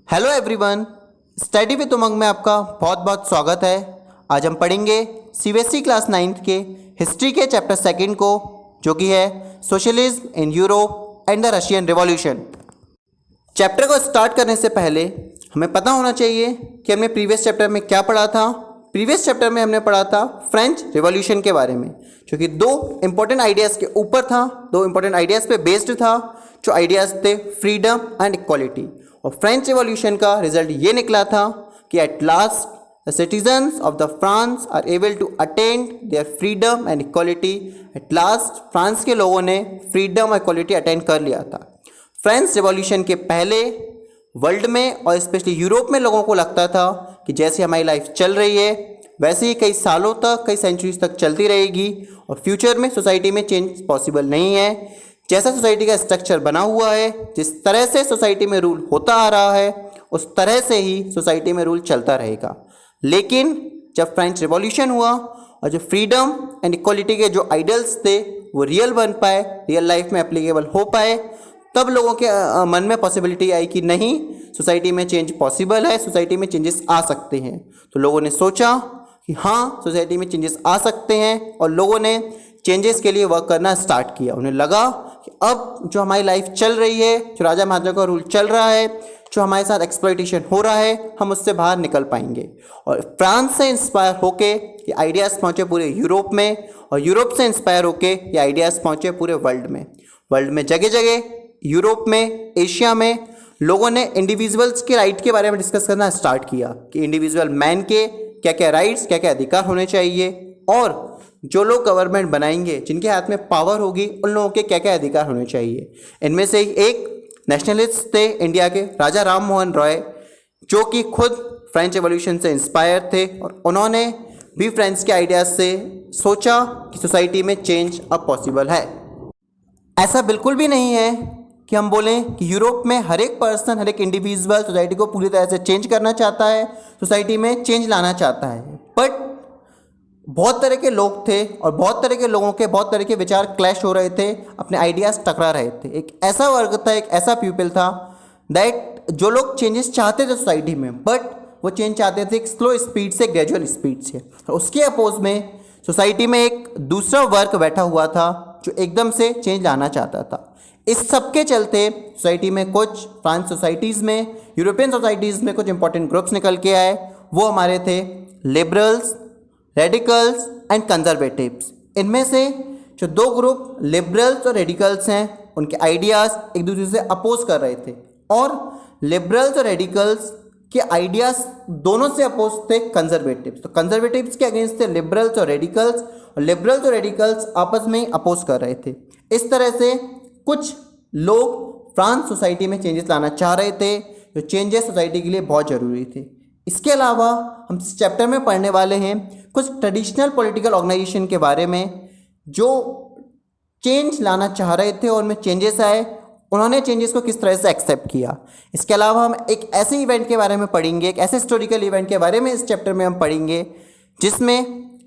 Hello everyone, study with उमंग में आपका बहुत बहुत स्वागत है। आज हम पढ़ेंगे सीबीएसई क्लास 9th के हिस्ट्री के चैप्टर सेकंड को, जो कि है socialism in Europe and the Russian revolution. Chapter को स्टार्ट करने से पहले हमें पता होना चाहिए कि हमने प्रीवियस चैप्टर में क्या पढ़ा था। प्रीवियस चैप्टर में हमने पढ़ा था फ्रेंच रिवॉल्यूशन के बारे में, जो कि दो इंपॉर्टेंट आइडियाज़ के ऊपर था, दो इंपॉर्टेंट आइडियाज़ पे बेस्ड था। जो आइडियाज़ थे फ्रीडम एंड इक्वालिटी। और फ्रेंच रिवॉल्यूशन का रिजल्ट ये निकला था कि at last the citizens of the France are able to attain their freedom and equality. At last France के लोगों ने फ्रीडम और इक्वालिटी अटेन कर लिया था। फ्रेंच रिवॉल्यूशन के पहले वर्ल्ड में और स्पेशली यूरोप में लोगों को लगता था कि जैसे हमारी लाइफ चल रही है वैसे ही कई सालों तक, कई सेंचुरीज तक चलती रहेगी और फ्यूचर में सोसाइटी में चेंज पॉसिबल नहीं है। जैसा सोसाइटी का स्ट्रक्चर बना हुआ है, जिस तरह से सोसाइटी में रूल होता आ रहा है, उस तरह से ही सोसाइटी में रूल चलता रहेगा। लेकिन जब फ्रेंच रिवॉल्यूशन हुआ और जो फ्रीडम एंड इक्वालिटी के जो आइडियल्स थे वो रियल बन पाए, रियल लाइफ में एप्लीकेबल हो पाए, तब लोगों के मन में पॉसिबिलिटी आई कि नहीं, सोसाइटी में चेंज पॉसिबल है, सोसाइटी में चेंजेस आ सकते हैं। तो लोगों ने सोचा कि हाँ, सोसाइटी में चेंजेस आ सकते हैं और लोगों ने चेंजेस के लिए वर्क करना स्टार्ट किया। उन्हें लगा कि अब जो हमारी लाइफ चल रही है, जो राजा महाराजा का रूल चल रहा है, जो हमारे साथ एक्सप्लॉइटेशन हो रहा है, हम उससे बाहर निकल पाएंगे। और फ्रांस से इंस्पायर होके ये आइडियाज़ पहुँचे पूरे यूरोप में, और यूरोप से इंस्पायर होके ये आइडियाज़ पहुँचे पूरे वर्ल्ड में। वर्ल्ड में जगह जगह, यूरोप में, एशिया में लोगों ने इंडिविजुअल्स के राइट के बारे में डिस्कस करना स्टार्ट किया कि इंडिविजुअल मैन के क्या क्या राइट्स, क्या क्या अधिकार होने चाहिए, और जो लोग गवर्नमेंट बनाएंगे, जिनके हाथ में पावर होगी, उन लोगों के क्या क्या अधिकार होने चाहिए। इनमें से एक नेशनलिस्ट थे इंडिया के राजा राम मोहन रॉय, जो कि खुद फ्रेंच रिवॉल्यूशन से इंस्पायर थे और उन्होंने भी फ्रेंच के आइडियाज़ से सोचा कि सोसाइटी में चेंज अब पॉसिबल है। ऐसा बिल्कुल भी नहीं है कि हम बोलें कि यूरोप में हर एक पर्सन, हर एक इंडिविजुअल सोसाइटी को पूरी तरह से चेंज करना चाहता है, सोसाइटी में चेंज लाना चाहता है। बट बहुत तरह के लोग थे और बहुत तरह के लोगों के बहुत तरह के विचार क्लैश हो रहे थे, अपने आइडियाज़ टकरा रहे थे। एक ऐसा वर्ग था, एक ऐसा पीपल था दैट जो लोग चेंजेस चाहते थे सोसाइटी में, बट वो चेंज चाहते थे एक स्लो स्पीड से, ग्रेजुअल स्पीड से। और उसके अपोज में सोसाइटी में एक दूसरा वर्ग बैठा हुआ था जो एकदम से चेंज लाना चाहता था। इस सब के चलते सोसाइटी में, कुछ फ्रांस सोसाइटीज़ में, यूरोपियन सोसाइटीज़ में कुछ इंपॉर्टेंट ग्रुप्स निकल के आए। वो हमारे थे लिबरल्स, रेडिकल्स एंड कंजर्वेटिव्स। इनमें से जो दो ग्रुप लिबरल्स और रेडिकल्स हैं, उनके आइडियाज़ एक दूसरे से अपोज कर रहे थे, और लिबरल्स और रेडिकल्स के आइडियाज़ दोनों से अपोज थे कंजर्वेटिव्स। तो कंजर्वेटिव्स के अगेंस्ट थे लिबरल्स और रेडिकल्स, और लिबरल्स और रेडिकल्स आपस में ही अपोज कर रहे थे। इस तरह से कुछ लोग फ्रांस सोसाइटी में चेंजेस लाना चाह रहे थे, जो चेंजेस सोसाइटी के लिए बहुत ज़रूरी थे। इसके अलावा हम इस चैप्टर में पढ़ने वाले हैं कुछ ट्रेडिशनल पॉलिटिकल ऑर्गेनाइजेशन के बारे में जो चेंज लाना चाह रहे थे और उनमें चेंजेस आए, उन्होंने चेंजेस को किस तरह से एक्सेप्ट किया। इसके अलावा हम एक ऐसे इवेंट के बारे में पढ़ेंगे, एक ऐसे हिस्टोरिकल इवेंट के बारे में इस चैप्टर में हम पढ़ेंगे जिसमें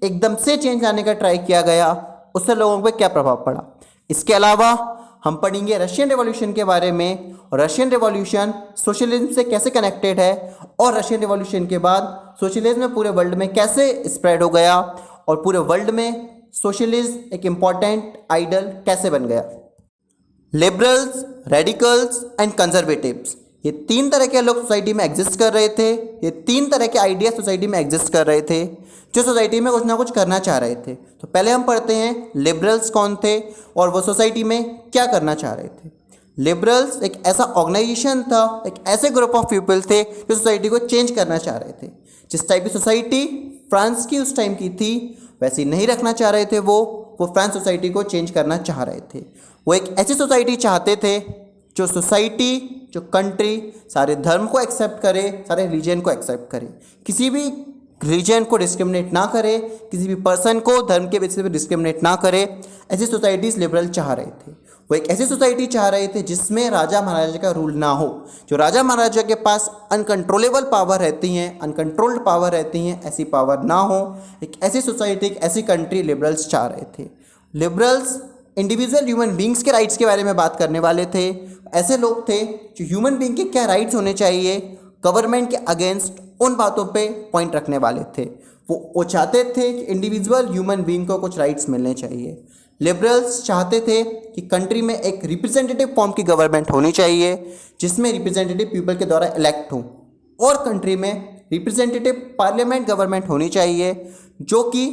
एकदम से चेंज लाने का ट्राई किया गया, उससे लोगों पर क्या प्रभाव पड़ा। इसके अलावा हम पढ़ेंगे रशियन रिवॉल्यूशन के बारे में, और रशियन रिवॉल्यूशन सोशलिज्म से कैसे कनेक्टेड है, और रशियन रिवॉल्यूशन के बाद सोशलिज्म पूरे वर्ल्ड में कैसे स्प्रेड हो गया, और पूरे वर्ल्ड में सोशलिज्म एक इम्पॉर्टेंट आइडल कैसे बन गया। लिबरल्स, रेडिकल्स एंड कंजर्वेटिव्स, ये तीन तरह के लोग सोसाइटी में एग्जिस्ट कर रहे थे। ये तीन तरह के आइडिया सोसाइटी में एग्जिस्ट कर रहे थे जो सोसाइटी में कुछ ना कुछ करना चाह रहे थे। तो पहले हम पढ़ते हैं लिबरल्स कौन थे और वो सोसाइटी में क्या करना चाह रहे थे। लिबरल्स एक ऐसा ऑर्गेनाइजेशन था, एक ऐसे ग्रुप ऑफ पीपल थे जो सोसाइटी को चेंज करना चाह रहे थे। जिस टाइप की सोसाइटी फ्रांस की उस टाइम की थी वैसे नहीं रखना चाह रहे थे। वो फ्रांस सोसाइटी को चेंज करना चाह रहे थे। वो एक ऐसी सोसाइटी चाहते थे जो सोसाइटी, जो कंट्री सारे धर्म को एक्सेप्ट करे, सारे रिलीजन को एक्सेप्ट करे, किसी भी रिलीजन को डिस्क्रिमिनेट ना करे, किसी भी पर्सन को धर्म के बेसिस पे डिस्क्रिमिनेट ना करे। ऐसी सोसाइटीज़ लिबरल चाह रहे थे। वो एक ऐसी सोसाइटी चाह रहे थे जिसमें राजा महाराजा का रूल ना हो, जो राजा महाराजा के पास अनकंट्रोलेबल पावर रहती हैं, अनकंट्रोल्ड पावर रहती हैं, ऐसी पावर ना हो। एक ऐसी सोसाइटी, एक ऐसी कंट्री लिबरल्स चाह रहे थे। लिबरल्स इंडिविजुअल ह्यूमन बींग्स के राइट्स के बारे में बात करने वाले थे। ऐसे लोग थे जो ह्यूमन बींग के क्या राइट्स होने चाहिए, गवर्नमेंट के अगेंस्ट उन बातों पे पॉइंट रखने वाले थे। वो चाहते थे कि इंडिविजुअल ह्यूमन बीइंग को कुछ राइट्स मिलने चाहिए। लिबरल्स चाहते थे कि कंट्री में एक रिप्रेजेंटेटिव फॉर्म की गवर्नमेंट होनी चाहिए जिसमें रिप्रेजेंटेटिव पीपल के द्वारा इलेक्ट हों, और कंट्री में रिप्रेजेंटेटिव पार्लियामेंट गवर्नमेंट होनी चाहिए जो कि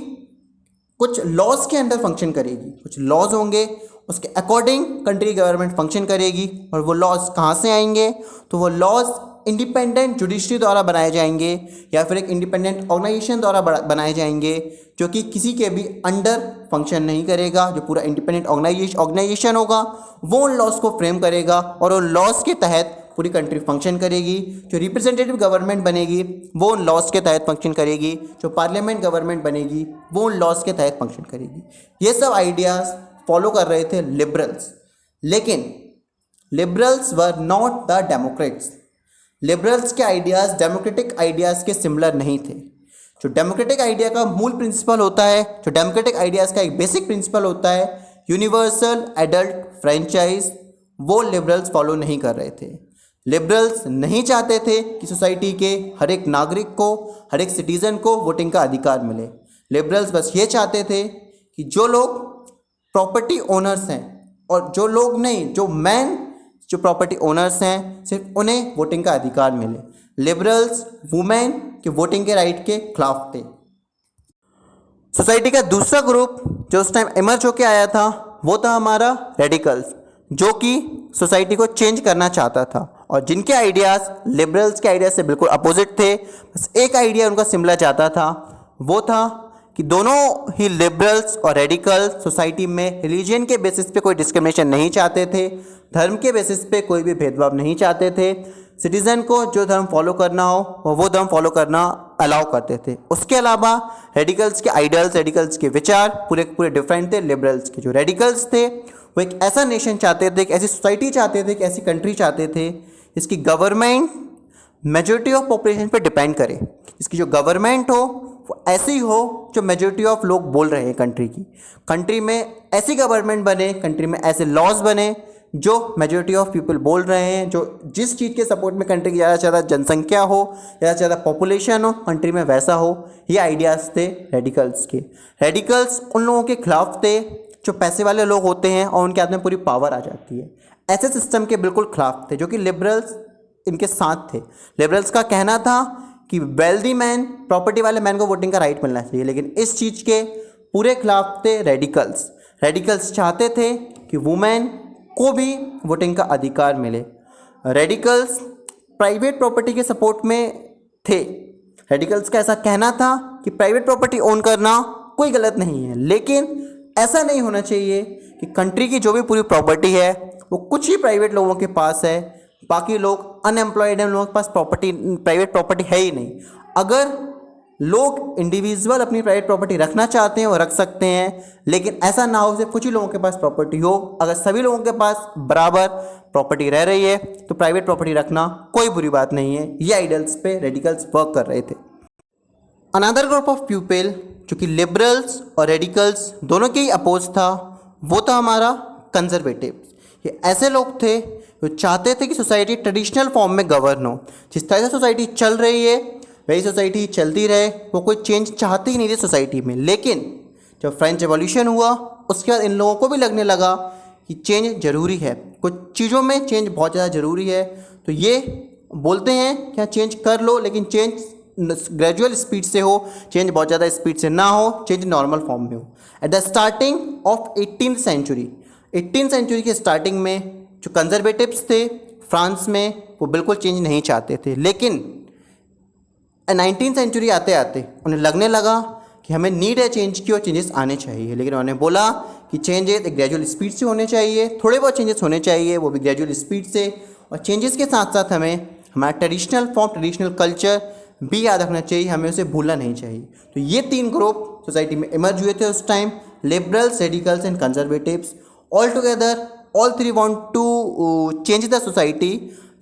कुछ लॉज के अंदर फंक्शन करेगी। कुछ लॉज होंगे, उसके अकॉर्डिंग कंट्री गवर्नमेंट फंक्शन करेगी। और वो लॉज कहाँ से आएंगे? तो वो लॉज इंडिपेंडेंट जुडिशरी द्वारा बनाए जाएंगे या फिर एक इंडिपेंडेंट ऑर्गेनाइजेशन द्वारा बनाए जाएंगे जो कि किसी के भी अंडर फंक्शन नहीं करेगा। जो पूरा इंडिपेंडेंट ऑर्गेनाइजेशन होगा वो उन लॉज को फ्रेम करेगा और उन लॉज के तहत पूरी कंट्री फंक्शन करेगी। जो रिप्रेजेंटेटिव गवर्नमेंट बनेगी वो उन लॉज के तहत फंक्शन करेगी। जो पार्लियामेंट गवर्नमेंट बनेगी वो उन लॉज के तहत फंक्शन करेगी। ये सब आइडियाज़ फॉलो कर रहे थे लिबरल्स। लेकिन liberals were not the Democrats. Liberals के आइडियाज़ डेमोक्रेटिक आइडियाज़ के सिमिलर नहीं थे। जो डेमोक्रेटिक आइडिया का मूल प्रिंसिपल होता है, जो डेमोक्रेटिक आइडियाज़ का एक बेसिक प्रिंसिपल होता है यूनिवर्सल एडल्ट फ्रेंचाइज, वो लिबरल्स फॉलो नहीं कर रहे थे। लिबरल्स नहीं चाहते थे कि सोसाइटी के हर एक नागरिक को, हर एक सिटीज़न को वोटिंग का अधिकार मिले। लिबरल्स बस ये चाहते थे कि जो लोग प्रॉपर्टी ओनर्स हैं और जो लोग नहीं, जो मैन जो प्रॉपर्टी ओनर्स हैं, सिर्फ उन्हें वोटिंग का अधिकार मिले। लिबरल्स वुमेन के वोटिंग के राइट के खिलाफ थे। सोसाइटी का दूसरा ग्रुप जो उस टाइम इमर्ज होकर आया था वो था हमारा रेडिकल्स, जो कि सोसाइटी को चेंज करना चाहता था और जिनके आइडियाज़ लिबरल्स के आइडियाज़ से बिल्कुल अपोजिट थे। बस एक आइडिया उनका सिमिलर चाहता था, वो था कि दोनों ही लिबरल्स और रेडिकल सोसाइटी में रिलीजन के बेसिस पे कोई डिस्क्रिमिनेशन नहीं चाहते थे, धर्म के बेसिस पे कोई भी भेदभाव नहीं चाहते थे। सिटीज़न को जो धर्म फॉलो करना हो वो धर्म फॉलो करना अलाउ करते थे। उसके अलावा रेडिकल्स के आइडियल्स, रेडिकल्स के विचार पूरे डिफरेंट थे लिबरल्स के। जो रेडिकल्स थे वो एक ऐसा नेशन चाहते थे, एक ऐसी सोसाइटी चाहते थे, एक ऐसी कंट्री चाहते थे जिसकी गवर्नमेंट मेजॉरिटी ऑफ पॉपुलेशन पे डिपेंड करे। इसकी जो गवर्नमेंट हो वो ऐसी हो जो मेजॉरिटी ऑफ लोग बोल रहे हैं कंट्री में ऐसी गवर्नमेंट बने, कंट्री में ऐसे लॉज बने जो मेजॉरिटी ऑफ पीपल बोल रहे हैं, जो जिस चीज़ के सपोर्ट में कंट्री की ज़्यादा से ज़्यादा जनसंख्या हो, ज़्यादा से ज़्यादा पॉपुलेशन हो कंट्री में, वैसा हो। ये आइडियाज़ थे रेडिकल्स के। रेडिकल्स उन लोगों के खिलाफ थे जो पैसे वाले लोग होते हैं और उनके हाथ में पूरी पावर आ जाती है। ऐसे सिस्टम के बिल्कुल खिलाफ थे जो कि लिबरल्स इनके साथ थे। लिबरल्स का कहना था कि वेल्दी मैन, प्रॉपर्टी वाले मैन को वोटिंग का राइट मिलना चाहिए, लेकिन इस चीज़ के पूरे खिलाफ थे रेडिकल्स। रेडिकल्स चाहते थे कि वुमेन को भी वोटिंग का अधिकार मिले। रेडिकल्स प्राइवेट प्रॉपर्टी के सपोर्ट में थे। रेडिकल्स का ऐसा कहना था कि प्राइवेट प्रॉपर्टी ओन करना कोई गलत नहीं है, लेकिन ऐसा नहीं होना चाहिए कि कंट्री की जो भी पूरी प्रॉपर्टी है वो कुछ ही प्राइवेट लोगों के पास है, बाकी लोग अनएम्प्लॉयड हैं, लोगों के पास प्राइवेट प्रॉपर्टी है ही नहीं। अगर लोग इंडिविजुअल अपनी प्राइवेट प्रॉपर्टी रखना चाहते हैं वो रख सकते हैं, लेकिन ऐसा ना हो सिर्फ कुछ ही लोगों के पास प्रॉपर्टी हो। अगर सभी लोगों के पास बराबर प्रॉपर्टी रह रही है तो प्राइवेट प्रॉपर्टी रखना कोई बुरी बात नहीं है। ये आइडियल्स पे रेडिकल्स वर्क कर रहे थे। अनदर ग्रुप ऑफ पीपल जो कि लिबरल्स और रेडिकल्स दोनों के ही अपोज था वो था हमारा कंजर्वेटिव्स। ये ऐसे लोग थे जो चाहते थे कि सोसाइटी ट्रेडिशनल फॉर्म में गवर्न हो। जिस तरह से सोसाइटी चल रही है वही सोसाइटी चलती रहे, वो कोई चेंज चाहते ही नहीं थे सोसाइटी में। लेकिन जब फ्रेंच रेवोल्यूशन हुआ उसके बाद इन लोगों को भी लगने लगा कि चेंज ज़रूरी है, कुछ चीज़ों में चेंज बहुत ज़्यादा ज़रूरी है। तो ये बोलते हैं कि हाँ चेंज कर लो, लेकिन चेंज ग्रेजुअल स्पीड से हो, चेंज बहुत ज़्यादा स्पीड से ना हो, चेंज नॉर्मल फॉर्म में हो। At the starting of 18th century के स्टार्टिंग में जो कंजर्वेटिव्स थे फ्रांस में वो बिल्कुल चेंज नहीं चाहते थे, लेकिन 19th सेंचुरी आते आते उन्हें लगने लगा कि हमें नीड है चेंज की और चेंजेस आने चाहिए। लेकिन उन्होंने बोला कि चेंजेस एक ग्रेजुअल स्पीड से होने चाहिए, थोड़े बहुत चेंजेस होने चाहिए, वो भी ग्रेजुअल स्पीड से। और चेंजेस के साथ साथ हमें हमारा ट्रेडिशनल फॉर्म, ट्रेडिशनल कल्चर भी याद रखना चाहिए, हमें उसे भूलना नहीं चाहिए। तो ये 3 ग्रुप सोसाइटी में इमर्ज हुए थे उस time, liberals, radicals and conservatives. All together all 3 want to change the society.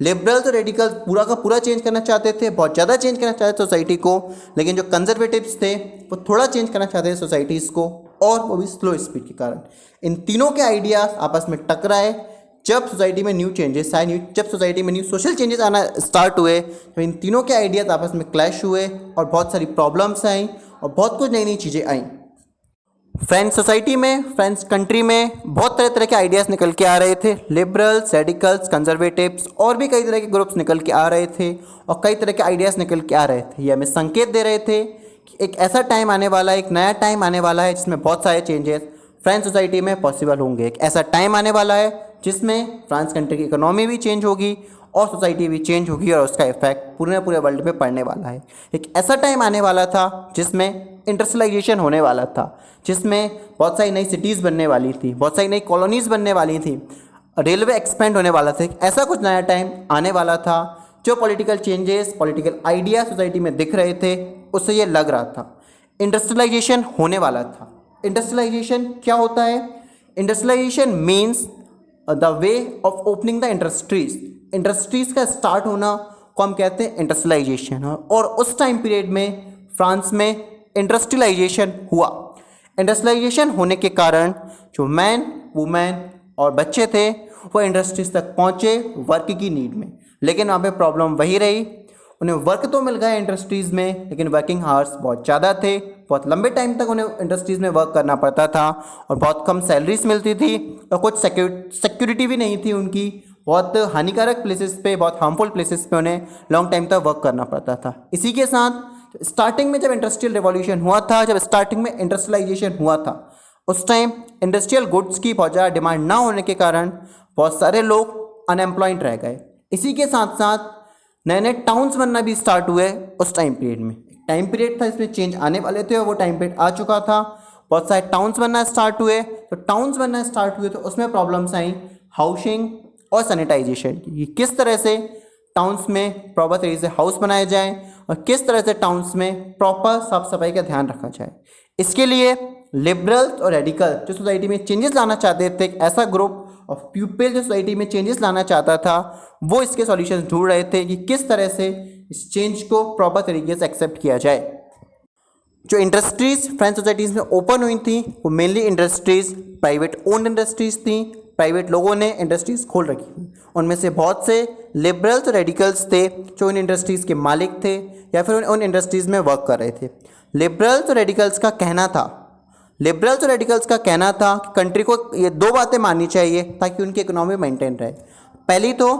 Liberals और रेडिकल्स पूरा का पूरा चेंज करना चाहते थे, बहुत ज़्यादा चेंज करना चाहते थे सोसाइटी को, लेकिन जो कंजर्वेटिव्स थे वो थोड़ा चेंज करना चाहते थे सोसाइटीज़ को, और वो भी स्लो स्पीड के कारण। इन तीनों के आइडियाज़ आपस में टकराए, जब सोसाइटी में न्यू चेंजेस आए, जब सोसाइटी में न्यू सोशल चेंजेस आना स्टार्ट हुए, तो इन तीनों के आइडियाज़ आपस में क्लैश हुए और बहुत सारी प्रॉब्लम्स आई और बहुत कुछ नई नई चीज़ें आई। फ्रेंच सोसाइटी में, फ्रेंच कंट्री में बहुत तरह तरह के आइडियाज़ निकल के आ रहे थे। लिबरल्स, रेडिकल्स, कंजर्वेटिव्स और भी कई तरह के ग्रुप्स निकल के आ रहे थे और कई तरह के आइडियाज़ निकल के आ रहे थे। ये हमें संकेत दे रहे थे कि एक ऐसा टाइम आने वाला है, एक नया टाइम आने वाला है जिसमें बहुत सारे चेंजेस फ्रेंच सोसाइटी में पॉसिबल होंगे। एक ऐसा टाइम आने वाला है जिसमें फ्रांस कंट्री की इकोनॉमी भी चेंज होगी और सोसाइटी भी चेंज होगी और उसका इफेक्ट पूरे वर्ल्ड पे पड़ने वाला है। एक ऐसा टाइम आने वाला था जिसमें इंडस्ट्रियलाइजेशन होने वाला था, जिसमें बहुत सारी नई सिटीज़ बनने वाली थी, बहुत सारी नई कॉलोनीज़ बनने वाली थी, रेलवे एक्सपेंड होने वाला था। ऐसा कुछ नया टाइम आने वाला था। जो political changes, political idea society में दिख रहे थे, उससे ये लग रहा था इंडस्ट्रियलाइजेशन होने वाला था। इंडस्ट्रियलाइजेशन क्या होता है? Industrialization means the way of opening the industries. Industries का स्टार्ट होना को हम कहते हैं इंडस्ट्रियलाइजेशन। और उस टाइम पीरियड में फ्रांस में इंडस्ट्रियलाइजेशन हुआ। इंडस्ट्रियलाइजेशन होने के कारण जो मैन, वुमेन और बच्चे थे वो इंडस्ट्रीज तक पहुँचे वर्क की नीड में। लेकिन वहाँ पे प्रॉब्लम वही रही, उन्हें वर्क तो मिल गया इंडस्ट्रीज़ में, लेकिन वर्किंग आवर्स बहुत ज़्यादा थे। बहुत लंबे टाइम तक उन्हें इंडस्ट्रीज़ में वर्क करना पड़ता था और बहुत कम सैलरीज मिलती थी और कुछ सिक्योरिटी भी नहीं थी उनकी। बहुत हानिकारक प्लेसेस पे, बहुत हार्मफुल प्लेसेस पे उन्हें लॉन्ग टाइम तक वर्क करना पड़ता था। इसी के साथ स्टार्टिंग में जब इंडस्ट्रियल रिवॉल्यूशन हुआ था, जब स्टार्टिंग में इंडस्ट्रियलाइजेशन हुआ था, उस टाइम इंडस्ट्रियल गुड्स की बहुत ज़्यादा डिमांड ना होने के कारण बहुत सारे लोग अनएम्प्लॉयड रह गए। इसी के साथ साथ नए नए टाउन्स बनना भी स्टार्ट हुए उस टाइम पीरियड में। टाइम पीरियड था इसमें चेंज आने वाले थे और वो टाइम पीरियड आ चुका था। बहुत सारे टाउन्स बनना स्टार्ट हुए। तो टाउन्स बनना स्टार्ट हुए तो उसमें प्रॉब्लम्स आई हाउसिंग और सैनिटाइजेशन की। किस तरह से टाउन्स में प्रॉपर तरीके से हाउस बनाए जाएं और किस तरह से टाउन्स में प्रॉपर साफ सफाई का ध्यान रखा जाए। इसके लिए लिबरल्स और रेडिकल जो सोसाइटी में चेंजेस लाना चाहते थे, एक ऐसा ग्रुप ऑफ पीपल जो सोसाइटी में चेंजेस लाना चाहता था, वो इसके सॉल्यूशंस ढूंढ रहे थे कि किस तरह से इस चेंज को प्रॉपर तरीके से एक्सेप्ट किया जाए। जो इंडस्ट्रीज़ फ्रेंच सोसाइटीज़ में ओपन हुई थी वो mainly industries private owned industries थी। प्राइवेट लोगों ने इंडस्ट्रीज़ खोल रखी थी। उनमें से बहुत से लिबरल्स और रेडिकल्स थे जो इन इंडस्ट्रीज़ के मालिक थे या फिर उन इंडस्ट्रीज़ में वर्क कर रहे थे। लिबरल्स और रेडिकल्स का कहना था कि कंट्री को ये दो बातें माननी चाहिए ताकि उनकी इकोनॉमी मेंटेन रहे। पहली तो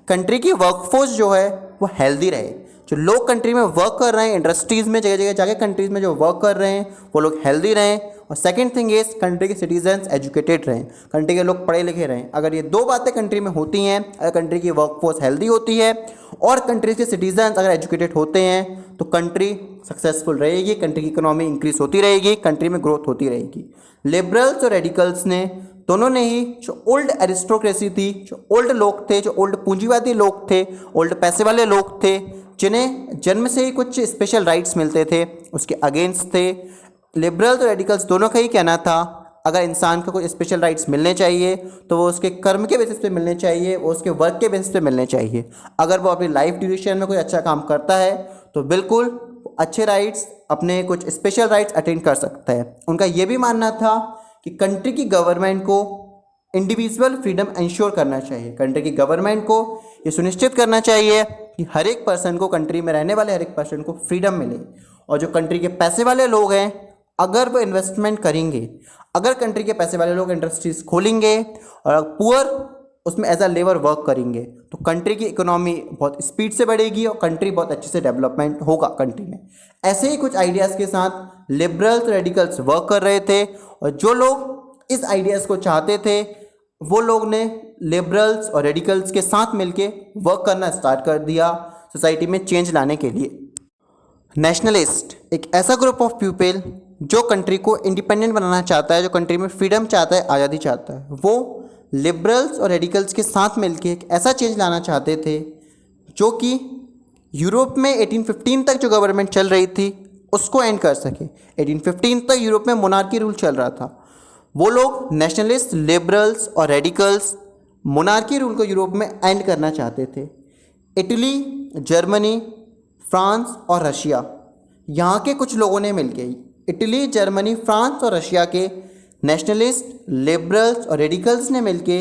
कंट्री की वर्कफोर्स जो है वो हेल्दी रहे। जो लोग कंट्री में वर्क कर रहे हैं, इंडस्ट्रीज़ में जगह जगह जाके कंट्रीज़ में जो वर्क कर रहे हैं वो लोग हेल्दी रहें। और सेकंड थिंग इज कंट्री के सिटीजन्स एजुकेटेड रहें, कंट्री के लोग पढ़े लिखे रहें। अगर ये दो बातें कंट्री में होती हैं, अगर कंट्री की वर्कफोर्स हेल्दी होती है और कंट्री के सिटीजन्स अगर एजुकेटेड होते हैं तो कंट्री सक्सेसफुल रहेगी, कंट्री की इकोनॉमी इंक्रीज होती रहेगी, कंट्री में ग्रोथ होती रहेगी। लिबरल्स और रेडिकल्स ने दोनों ने ही जो ओल्ड एरिस्टोक्रेसी थी, जो ओल्ड लोग थे, जो ओल्ड पूंजीवादी लोग थे, ओल्ड पैसे वाले लोग थे, जिन्हें जन्म से ही कुछ स्पेशल राइट्स मिलते थे, उसके अगेंस्ट थे। लिबरल्स और रेडिकल्स दोनों का ही कहना था अगर इंसान को कुछ स्पेशल राइट्स मिलने चाहिए तो वो उसके कर्म के बेसिस पे मिलने चाहिए, वो उसके वर्क के बेसिस पे मिलने चाहिए। अगर वो अपनी लाइफ ड्यूरेशन में कोई अच्छा काम करता है तो बिल्कुल अच्छे राइट्स, अपने कुछ स्पेशल राइट्स अटेंड कर सकता है। उनका ये भी मानना था कि कंट्री की गवर्नमेंट को इंडिविजुअल फ्रीडम इंश्योर करना चाहिए। कंट्री की गवर्नमेंट को ये सुनिश्चित करना चाहिए कि हर एक पर्सन को, कंट्री में रहने वाले हर एक पर्सन को फ्रीडम मिले। और जो कंट्री के पैसे वाले लोग हैं, अगर वो इन्वेस्टमेंट करेंगे, अगर कंट्री के पैसे वाले लोग इंडस्ट्रीज खोलेंगे और पुअर उसमें एज अ लेबर वर्क करेंगे तो कंट्री की इकोनॉमी बहुत स्पीड से बढ़ेगी और कंट्री बहुत अच्छे से डेवलपमेंट होगा कंट्री में। ऐसे ही कुछ आइडियाज़ के साथ लिबरल्स रेडिकल्स वर्क कर रहे थे और जो लोग इस आइडियाज़ को चाहते थे वो लोग ने लिबरल्स और रेडिकल्स के साथ मिलके वर्क करना स्टार्ट कर दिया सोसाइटी में चेंज लाने के लिए। नेशनलिस्ट एक ऐसा ग्रुप ऑफ पीपल जो कंट्री को इंडिपेंडेंट बनाना चाहता है, जो कंट्री में फ्रीडम चाहता है, आज़ादी चाहता है, वो लिबरल्स और रेडिकल्स के साथ मिलके एक ऐसा चेंज लाना चाहते थे जो कि यूरोप में 1815 तक जो गवर्नमेंट चल रही थी उसको एंड कर सके। 1815 तक यूरोप में मोनार्की रूल चल रहा था। वो लोग नेशनलिस्ट, लिबरल्स और रेडिकल्स मोनार्की रूल को यूरोप में एंड करना चाहते थे। इटली, जर्मनी, फ्रांस और रशिया, यहाँ के कुछ लोगों ने मिलके इटली, जर्मनी, फ्रांस और रशिया के नेशनलिस्ट, लिबरल्स और रेडिकल्स ने मिलके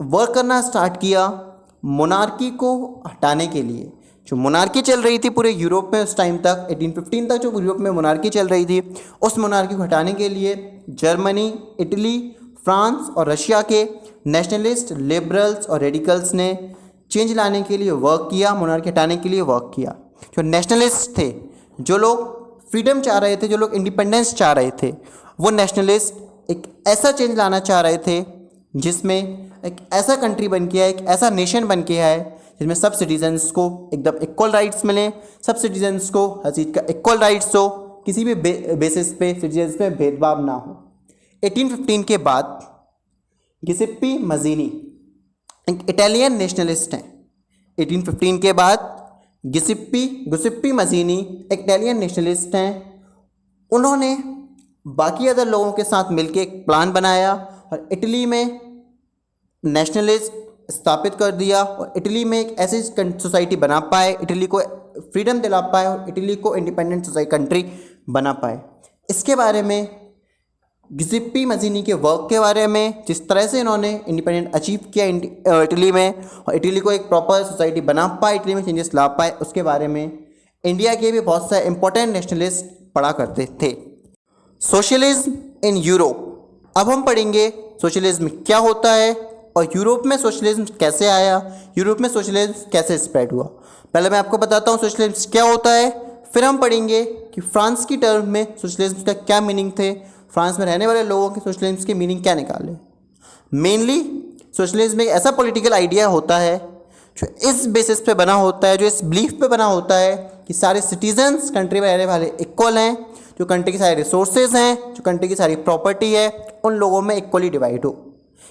वर्क करना स्टार्ट किया मोनार्की को हटाने के लिए। जो मोनार्की चल रही थी पूरे यूरोप में उस टाइम तक 1815 तक जो यूरोप में मोनार्की चल रही थी, उस मोनार्की को हटाने के लिए जर्मनी, इटली, फ्रांस और रशिया के नेशनलिस्ट, लिबरल्स और रेडिकल्स ने चेंज लाने के लिए वर्क किया, मोनार्की हटाने के लिए वर्क किया। जो नेशनलिस्ट थे, जो लोग फ्रीडम चाह रहे थे, जो लोग इंडिपेंडेंस चाह रहे थे, वो नेशनलिस्ट एक ऐसा चेंज लाना चाह रहे थे जिसमें एक ऐसा कंट्री बन के आए, एक ऐसा नेशन बन के आए जिसमें सब सिटीजन्स को एकदम इक्वल राइट्स मिलें, सब सिटीजन्स को हर चीज़ का इक्वल राइट्स हो, किसी भी बेसिस पे सिटीजन्स में भेदभाव ना हो। 1815 के बाद गिसेप्पी मज़ीनी एक इटालियन नेशनलिस्ट हैं। 1815 के बाद गिसेप्पी मज़ीनी एक इटालियन नेशनलिस्ट हैं। उन्होंने बाकी अदर लोगों के साथ मिलकर एक प्लान बनाया और इटली में नेशनलिस्ट स्थापित कर दिया और इटली में एक ऐसी सोसाइटी बना पाए, इटली को फ्रीडम दिला पाए और इटली को इंडिपेंडेंट कंट्री बना पाए। इसके बारे में गिसेप्पी मज़ीनी के वर्क के बारे में, जिस तरह से इन्होंने इंडिपेंडेंट अचीव किया इटली में और इटली को एक प्रॉपर सोसाइटी बना पाए, इटली में चेंजेस ला पाए, उसके बारे में इंडिया के भी बहुत सारे इंपॉर्टेंट नेशनलिस्ट पढ़ा करते थे। Socialism in Europe. अब हम पढ़ेंगे सोशलिज्म क्या होता है और यूरोप में सोशलिज्म कैसे आया, यूरोप में सोशलिज्म कैसे स्प्रेड हुआ। पहले मैं आपको बताता हूँ सोशलिज्म क्या होता है, फिर हम पढ़ेंगे कि फ्रांस की टर्म में सोशलिज्म का क्या मीनिंग थे, फ्रांस में रहने वाले लोगों के सोशलिज्म के मीनिंग क्या निकाले। मेनली सोशलिज्म एक ऐसा पॉलिटिकल आइडिया होता है जो इस बेसिस पे बना होता है, जो इस बिलीफ पे बना होता है कि सारे सिटीजन्स कंट्री में रहने वाले इक्वल हैं, जो कंट्री के सारे रिसोर्सेज हैं, जो कंट्री की सारी प्रॉपर्टी है, उन लोगों में इक्वली डिवाइड हो।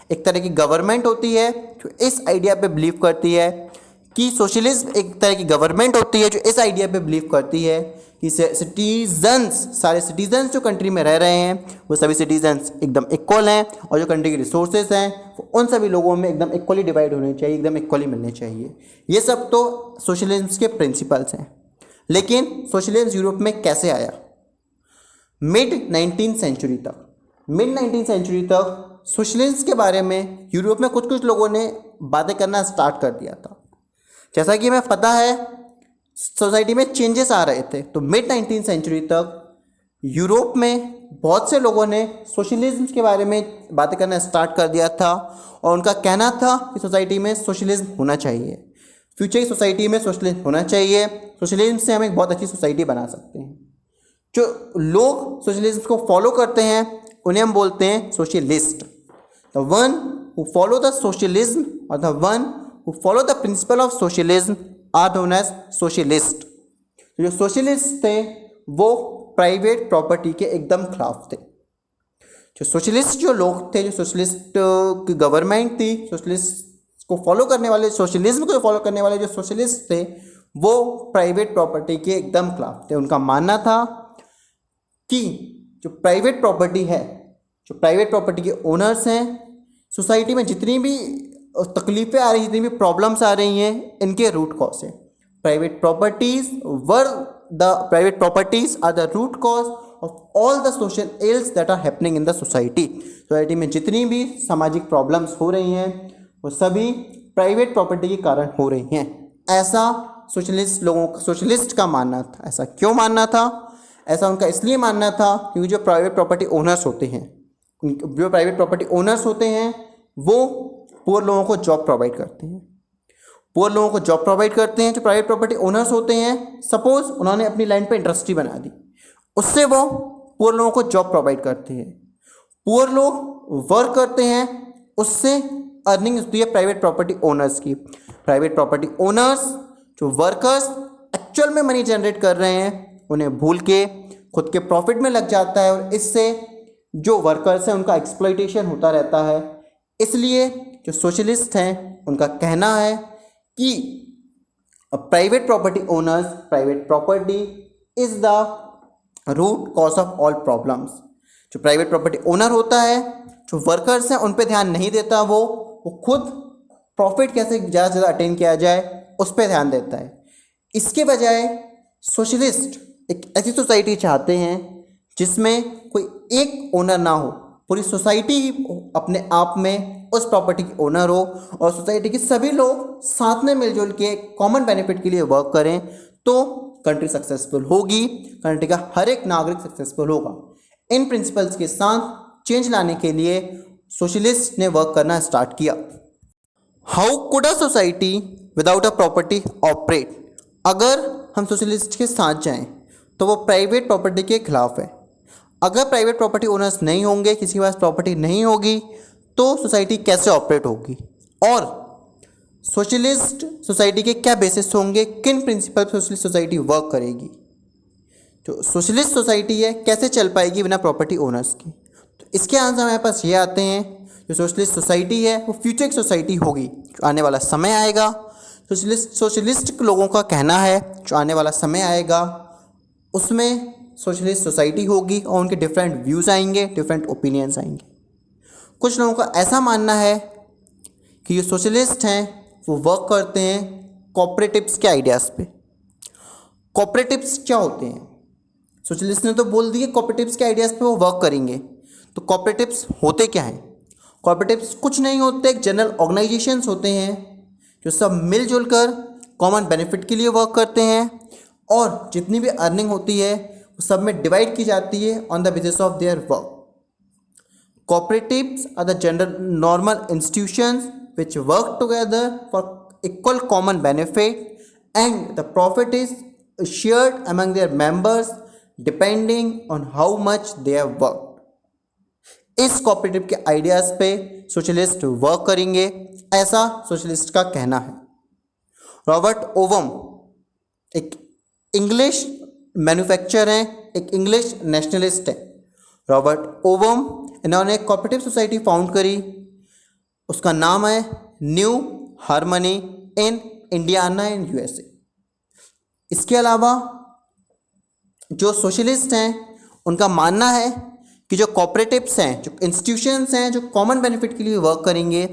एक तरह की गवर्नमेंट होती है जो इस आइडिया पे बिलीव करती है कि सोशलिज्म एक तरह की गवर्नमेंट होती है जो इस आइडिया पे बिलीव करती है कि सारे सिटीजन्स जो कंट्री में रह रहे हैं वो सभी सिटीजन्स एकदम इक्वल हैं और जो कंट्री के रिसोर्सेज हैं वो उन सभी लोगों में एकदम इक्वली डिवाइड होने चाहिए, एकदम इक्वली मिलने चाहिए। ये सब तो सोशलिज्म के प्रिंसिपल्स हैं। लेकिन सोशलिज्म यूरोप में कैसे आया? मिड 19th सेंचुरी तक सोशलिज्म के बारे में यूरोप में कुछ लोगों ने बातें करना स्टार्ट कर दिया था। जैसा कि हमें पता है सोसाइटी में चेंजेस आ रहे थे, तो मिड 19th सेंचुरी तक यूरोप में बहुत से लोगों ने सोशलिज्म के बारे में बातें करना स्टार्ट कर दिया था और उनका कहना था कि सोसाइटी में सोशलिज्म होना चाहिए, फ्यूचर की सोसाइटी में सोशलिज्म होना चाहिए, सोशलिज्म से हम एक बहुत अच्छी सोसाइटी बना सकते हैं। जो लोग सोशलिज्म को फॉलो करते हैं उन्हें हम बोलते हैं socialist. The one who follow the socialism और the one who follow the principle of socialism are known as socialist. जो सोशलिस्ट थे वो प्राइवेट प्रॉपर्टी के एकदम खिलाफ थे। जो सोशलिस्ट जो लोग थे, जो सोशलिस्ट की गवर्नमेंट थी, सोशलिस्ट को फॉलो करने वाले, सोशलिज्म को फॉलो करने वाले जो सोशलिस्ट थे वो प्राइवेट प्रॉपर्टी के एकदम खिलाफ थे। उनका मानना था कि जो प्राइवेट प्रॉपर्टी है, जो प्राइवेट प्रॉपर्टी के ओनर्स हैं, सोसाइटी में जितनी भी तकलीफ़ें आ रही हैं, जितनी भी प्रॉब्लम्स आ रही हैं, इनके रूट कॉज है। Private properties are the root cause of all the social ills that are happening in the society. Society में जितनी भी सामाजिक प्रॉब्लम्स हो रही हैं वो सभी प्राइवेट प्रॉपर्टी के कारण हो रही हैं। ऐसा सोशलिस्ट का मानना था। ऐसा क्यों मानना था? ऐसा उनका इसलिए मानना था क्योंकि जो प्राइवेट प्रॉपर्टी ओनर्स होते हैं वो पुअर लोगों को जॉब प्रोवाइड करते हैं। जो प्राइवेट प्रॉपर्टी ओनर्स होते हैं, सपोज उन्होंने अपनी लैंड पे इंडस्ट्री बना दी, उससे वो पुअर लोगों को जॉब प्रोवाइड करते हैं। पुअर लोग वर्क करते हैं, उससे अर्निंग होती है प्राइवेट प्रॉपर्टी ओनर्स की। प्राइवेट प्रॉपर्टी ओनर्स, जो वर्कर्स एक्चुअल में मनी जनरेट कर रहे हैं, उन्हें भूल के खुद के प्रॉफिट में लग जाता है और इससे जो वर्कर्स हैं उनका एक्सप्लॉइटेशन होता रहता है। इसलिए जो सोशलिस्ट हैं उनका कहना है कि private property owners, private property is the root cause of all problems. जो प्राइवेट प्रॉपर्टी ओनर होता है, जो वर्कर्स हैं उन पे ध्यान नहीं देता, वो खुद प्रॉफिट कैसे ज़्यादा से ज़्यादा अटेन किया जाए उस पर ध्यान देता है। इसके बजाय सोशलिस्ट एक ऐसी सोसाइटी चाहते हैं जिसमें कोई एक ओनर ना हो, पूरी सोसाइटी ही अपने आप में उस प्रॉपर्टी के ओनर हो और सोसाइटी के सभी लोग साथ में मिलजुल के कॉमन बेनिफिट के लिए वर्क करें तो कंट्री सक्सेसफुल होगी, कंट्री का हर एक नागरिक सक्सेसफुल होगा। इन प्रिंसिपल्स के साथ चेंज लाने के लिए सोशलिस्ट ने वर्क करना स्टार्ट किया। How could a society without a property operate? अगर हम सोशलिस्ट के साथ जाएं तो वो प्राइवेट प्रॉपर्टी के खिलाफ है। अगर प्राइवेट प्रॉपर्टी ओनर्स नहीं होंगे, किसी के पास प्रॉपर्टी नहीं होगी, तो सोसाइटी कैसे ऑपरेट होगी? और सोशलिस्ट सोसाइटी के क्या बेसिस होंगे, किन प्रिंसिपल पर सोशलिस्ट सोसाइटी वर्क करेगी? जो सोशलिस्ट सोसाइटी है कैसे चल पाएगी बिना प्रॉपर्टी ओनर्स की? तो इसके आंसर हमारे पास ये आते हैं, जो सोशलिस्ट सोसाइटी है वो फ्यूचर सोसाइटी होगी। जो आने वाला समय आएगा, सोशलिस्ट लोगों का कहना है, जो आने वाला समय आएगा उसमें सोशलिस्ट सोसाइटी होगी और उनके डिफरेंट व्यूज़ आएंगे, डिफरेंट ओपिनियंस आएंगे। कुछ लोगों का ऐसा मानना है कि जो सोशलिस्ट हैं वो वर्क करते हैं कोऑपरेटिव्स के आइडियाज़ पे। कोऑपरेटिव्स क्या होते हैं? सोशलिस्ट ने तो बोल दिए कोऑपरेटिव्स के आइडियाज़ पे वो वर्क करेंगे, तो कोऑपरेटिव्स होते क्या हैं? कोऑपरेटिव्स कुछ नहीं होते, एक जनरल ऑर्गेनाइजेशंस होते हैं जो सब मिलजुल कर कॉमन बेनिफिट के लिए वर्क करते हैं और जितनी भी अर्निंग होती है वो सब में डिवाइड की जाती है on the basis of their work. Cooperatives are the general normal institutions which work together for equal common benefit and the profit is shared among their members depending on how much they have worked. इस cooperative के ideas पे socialist work करेंगे, ऐसा socialist का कहना है। Robert ovum एक English manufacturer हैं, एक इंग्लिश नेशनलिस्ट है। रॉबर्ट ओवम इन्होंने एक कोऑपरेटिव सोसाइटी फाउंड करी, उसका नाम है new harmony in Indiana in USA. इसके अलावा जो सोशलिस्ट हैं उनका मानना है कि जो कोऑपरेटिव्स हैं, जो इंस्टीट्यूशंस हैं, जो कॉमन बेनिफिट के लिए वर्क करेंगे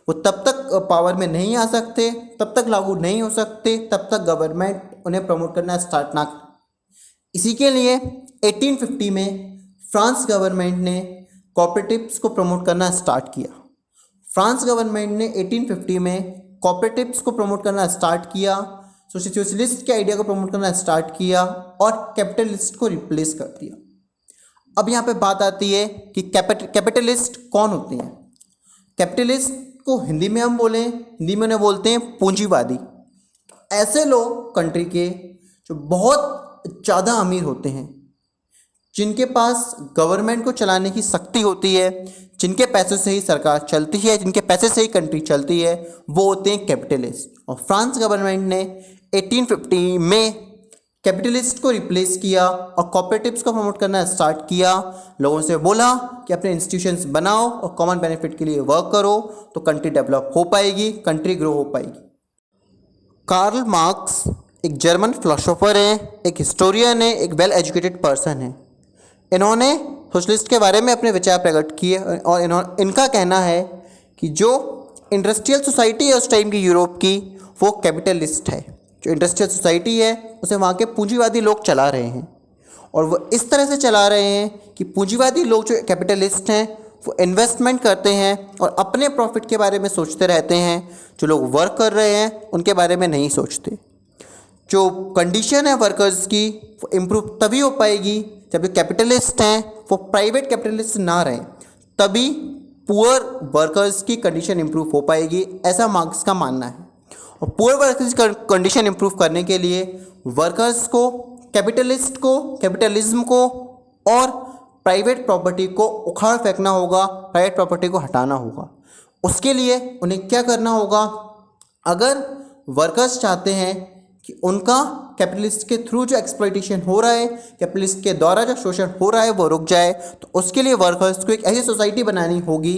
वो तब तक पावर में नहीं आ सकते, तब तक लागू नहीं हो सकते, तब तक गवर्नमेंट उन्हें प्रमोट करना स्टार्ट ना करे। इसी के लिए 1850 में फ्रांस गवर्नमेंट ने कोऑपरेटिव्स को प्रमोट करना स्टार्ट किया। फ्रांस गवर्नमेंट ने 1850 में कोऑपरेटिव्स को प्रमोट करना स्टार्ट किया, सोशलिस्ट के आइडिया को प्रमोट करना स्टार्ट किया और कैपिटलिस्ट को रिप्लेस कर दिया। अब यहाँ पे बात आती है कि कैपिटलिस्ट कौन होते हैं? कैपिटलिस्ट को हिंदी में हम बोलें, हिंदी में उन्हें बोलते हैं पूंजीवादी। ऐसे लोग कंट्री के जो बहुत ज़्यादा अमीर होते हैं, जिनके पास गवर्नमेंट को चलाने की शक्ति होती है, जिनके पैसों से ही सरकार चलती है, जिनके पैसे से ही कंट्री चलती है, वो होते हैं कैपिटलिस्ट। और फ्रांस गवर्नमेंट ने 1850 में कैपिटलिस्ट को रिप्लेस किया और कोऑपरेटिव्स को प्रमोट करना स्टार्ट किया। लोगों से बोला कि अपने इंस्टीट्यूशंस बनाओ और कॉमन बेनिफिट के लिए वर्क करो तो कंट्री डेवलप हो पाएगी, कंट्री ग्रो हो पाएगी। कार्ल मार्क्स एक जर्मन फिलोसोफर हैं, एक हिस्टोरियन है, एक वेल एजुकेटेड पर्सन है। इन्होंने सोशलिस्ट के बारे में अपने विचार प्रकट किए और इनका कहना है कि जो इंडस्ट्रियल सोसाइटी है उस टाइम की यूरोप की, वो कैपिटलिस्ट है। जो इंडस्ट्रियल सोसाइटी है उसे वहाँ के पूंजीवादी लोग चला रहे हैं और वो इस तरह से चला रहे हैं कि पूंजीवादी लोग जो कैपिटलिस्ट हैं वो इन्वेस्टमेंट करते हैं और अपने प्रॉफिट के बारे में सोचते रहते हैं। जो लोग वर्क कर रहे हैं उनके बारे में नहीं सोचते। जो कंडीशन है वर्कर्स की वो इम्प्रूव तभी हो पाएगी जब जो कैपिटलिस्ट हैं वो प्राइवेट कैपिटलिस्ट ना रहें, तभी पुअर वर्कर्स की कंडीशन इम्प्रूव हो पाएगी, ऐसा मार्क्स का मानना है। और पुअर वर्कर्स की कंडीशन इम्प्रूव करने के लिए वर्कर्स को, कैपिटलिस्ट को, कैपिटलिज्म को और प्राइवेट प्रॉपर्टी को उखाड़ फेंकना होगा, प्राइवेट प्रॉपर्टी को हटाना होगा। उसके लिए उन्हें क्या करना होगा? अगर वर्कर्स चाहते हैं कि उनका कैपिटलिस्ट के थ्रू जो एक्सप्लॉइटेशन हो रहा है, कैपिटलिस्ट के द्वारा जो शोषण हो रहा है वो रुक जाए, तो उसके लिए वर्कर्स को एक ऐसी सोसाइटी बनानी होगी,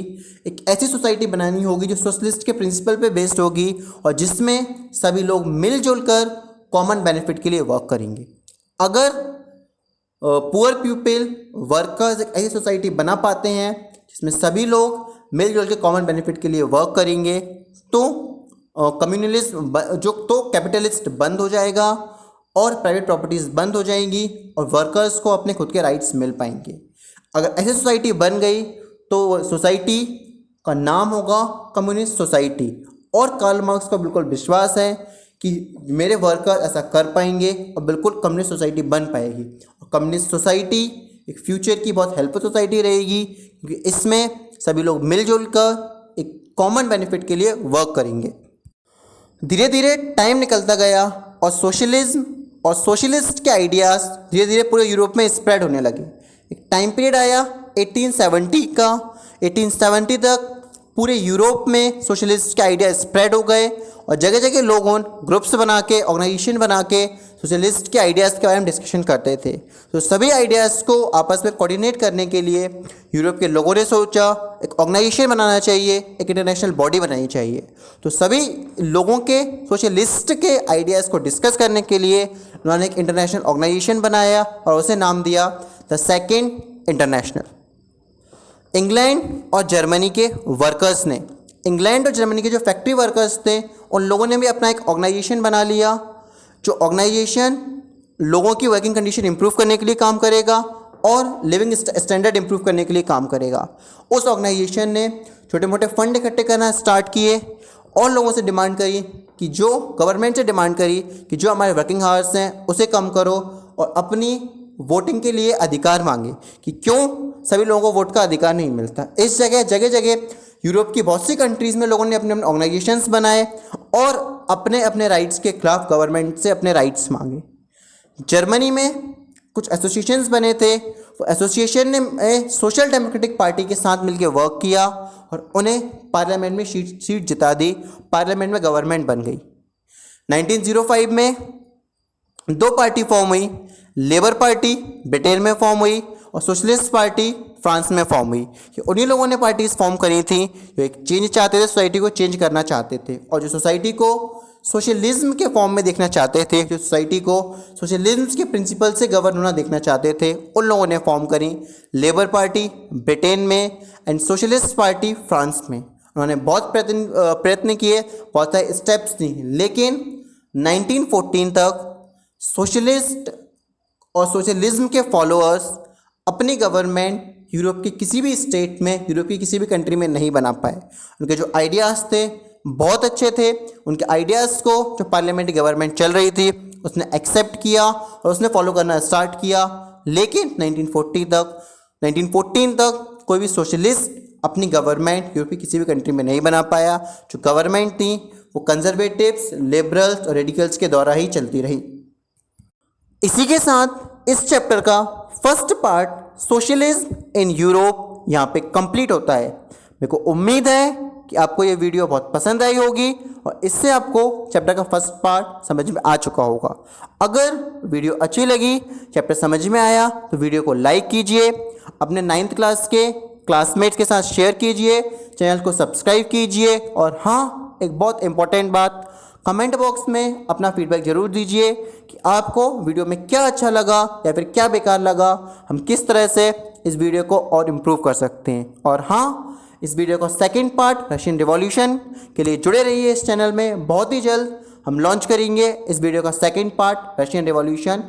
एक ऐसी सोसाइटी बनानी होगी जो सोशलिस्ट के प्रिंसिपल पे बेस्ड होगी और जिसमें सभी लोग मिलजुल कर कॉमन बेनिफिट के लिए वर्क करेंगे। अगर पुअर पीपल वर्कर्स एक ऐसी सोसाइटी बना पाते हैं जिसमें सभी लोग मिलजुल के कॉमन बेनिफिट के लिए वर्क करेंगे तो कम्युनलिज्म जो तो कैपिटलिस्ट बंद हो जाएगा और प्राइवेट प्रॉपर्टीज़ बंद हो जाएंगी और वर्कर्स को अपने खुद के राइट्स मिल पाएंगे। अगर ऐसी सोसाइटी बन गई तो सोसाइटी का नाम होगा कम्युनिस्ट सोसाइटी। और कार्ल मार्क्स को बिल्कुल विश्वास है कि मेरे वर्कर ऐसा कर पाएंगे और बिल्कुल कम्युनिस्ट सोसाइटी बन पाएगी। और कम्युनिस्ट सोसाइटी एक फ्यूचर की बहुत हेल्पफुल सोसाइटी रहेगी, क्योंकि इसमें सभी लोग मिलजुल कर एक कॉमन बेनिफिट के लिए वर्क करेंगे। धीरे धीरे टाइम निकलता गया और सोशलिज्म और सोशलिस्ट के आइडियाज़ धीरे धीरे पूरे यूरोप में स्प्रेड होने लगे। एक टाइम पीरियड आया 1870 का। 1870 तक पूरे यूरोप में सोशलिस्ट के आइडिया स्प्रेड हो गए और जगह जगह लोगों ग्रुप्स बना के, ऑर्गेनाइजेशन बना के सोशलिस्ट के आइडियाज़ के बारे में डिस्कशन करते थे। तो सभी आइडियाज़ को आपस में कोऑर्डिनेट करने के लिए यूरोप के लोगों ने सोचा एक ऑर्गेनाइजेशन बनाना चाहिए, एक इंटरनेशनल बॉडी बनानी चाहिए। तो सभी लोगों के सोशलिस्ट के आइडियाज़ को डिस्कस करने के लिए उन्होंने एक इंटरनेशनल ऑर्गेनाइजेशन बनाया और उसे नाम दिया द सेकेंड इंटरनेशनल। इंग्लैंड और जर्मनी के वर्कर्स ने, इंग्लैंड और जर्मनी के जो फैक्ट्री वर्कर्स थे, उन लोगों ने भी अपना एक ऑर्गेनाइजेशन बना लिया, जो ऑर्गेनाइजेशन लोगों की वर्किंग कंडीशन इंप्रूव करने के लिए काम करेगा और लिविंग स्टैंडर्ड इंप्रूव करने के लिए काम करेगा। उस ऑर्गेनाइजेशन ने छोटे मोटे फंड इकट्ठे करना स्टार्ट किए और लोगों से डिमांड करी कि जो गवर्नमेंट से डिमांड करी कि जो हमारे वर्किंग आवर्स हैं उसे कम करो और अपनी वोटिंग के लिए अधिकार मांगे कि क्यों सभी लोगों को वोट का अधिकार नहीं मिलता। इस जगह जगह यूरोप की बहुत सी कंट्रीज़ में लोगों ने अपने अपने ऑर्गेनाइजेशंस बनाए और अपने अपने राइट्स के खिलाफ गवर्नमेंट से अपने राइट्स मांगे। जर्मनी में कुछ एसोसिएशंस बने थे। वो एसोसिएशन ने सोशल डेमोक्रेटिक पार्टी के साथ मिलकर वर्क किया और उन्हें पार्लियामेंट में सीट जिता दी, पार्लियामेंट में गवर्नमेंट बन गई। 1905 में दो पार्टी फॉर्म हुई, लेबर पार्टी ब्रिटेन में फॉर्म हुई और सोशलिस्ट पार्टी फ्रांस में फॉर्म हुई। ये उन्हीं लोगों ने पार्टीज फॉर्म करी थी जो एक चेंज चाहते थे, सोसाइटी को चेंज करना चाहते थे और जो सोसाइटी को सोशलिज्म के फॉर्म में देखना चाहते थे, जो सोसाइटी को सोशलिज्म के प्रिंसिपल से गवर्न होना देखना चाहते थे, उन लोगों ने फॉर्म करी लेबर पार्टी ब्रिटेन में एंड सोशलिस्ट पार्टी फ्रांस में। उन्होंने बहुत प्रयत्न किए, बहुत सारे स्टेप्स ली, लेकिन 1914 तक सोशलिस्ट और सोशलिज्म के फॉलोअर्स अपनी गवर्नमेंट यूरोप के किसी भी स्टेट में, यूरोप की किसी भी कंट्री में नहीं बना पाए। उनके जो आइडियाज़ थे बहुत अच्छे थे, उनके आइडियाज़ को जो पार्लियामेंट्री गवर्नमेंट चल रही थी उसने एक्सेप्ट किया और उसने फॉलो करना स्टार्ट किया। लेकिन 1914 तक कोई भी सोशलिस्ट अपनी गवर्नमेंट यूरोप की किसी भी कंट्री में नहीं बना पाया। जो गवर्नमेंट थी वो कंजर्वेटिव्स, लिबरल्स और रेडिकल्स के द्वारा ही चलती रही। इसी के साथ इस चैप्टर का first part socialism in Europe यहाँ पे कंप्लीट होता है। मेरे को उम्मीद है कि आपको ये वीडियो बहुत पसंद आई होगी और इससे आपको चैप्टर का फर्स्ट पार्ट समझ में आ चुका होगा। अगर वीडियो अच्छी लगी, चैप्टर समझ में आया तो वीडियो को लाइक कीजिए, अपने 9th क्लास के क्लासमेट्स के साथ शेयर कीजिए, चैनल को सब्सक्राइब कीजिए और हाँ, एक बहुत इंपॉर्टेंट बात, कमेंट बॉक्स में अपना फीडबैक ज़रूर दीजिए कि आपको वीडियो में क्या अच्छा लगा या फिर क्या बेकार लगा, हम किस तरह से इस वीडियो को और इम्प्रूव कर सकते हैं। और हाँ, इस वीडियो का सेकंड पार्ट रशियन रिवॉल्यूशन के लिए जुड़े रहिए इस चैनल में। बहुत ही जल्द हम लॉन्च करेंगे इस वीडियो का सेकंड पार्ट रशियन रिवॉल्यूशन